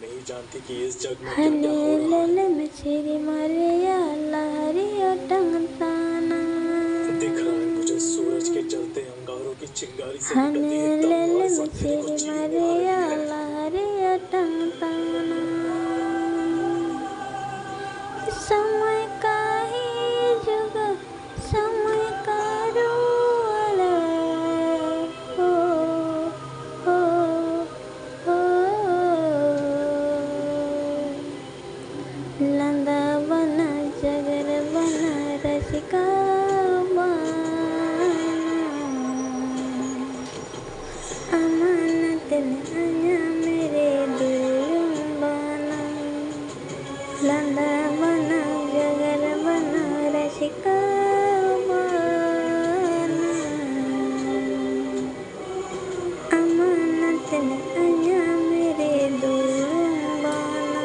नहीं जानती कि इस जग में क्या क्या हो रहा है। मछरी मारे या लहरी टंगताना दिख रहा है मुझे सूरज के जलते अंगारों की चिंगारी से निकलती एक तलवार इस अंधेरे को चीरने आ रही है। लहरी टंगताना समय का ही जुग समय का रोल हो हो हो लंदा बना जगर बना रसिका अमानत आया मेरे दिल बना लंदा बना जगर बना रसिका अमानत आया मेरे दिल बना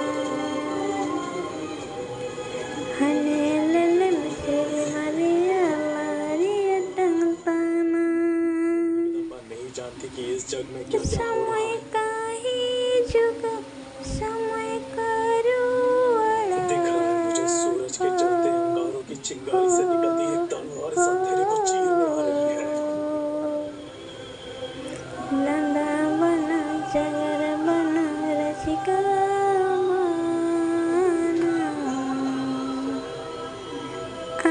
हने लल मछली मारिया लारिया टंगताना नहीं जानती कि इस जग में क्या क्या हो रहा समय है। का ही जुग समय का रोल दिख रहा है मुझे सूरज के जलते अंगारों की चिंगारी से निकलती एक तलवार इस अंधेरे को चीरने आ रही है। लंदा बना जगर बना रसिका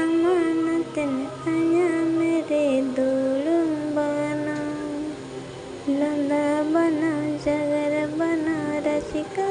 अमानत आया मेरे दुल्हन बना लंदा बना जगर बना रसिका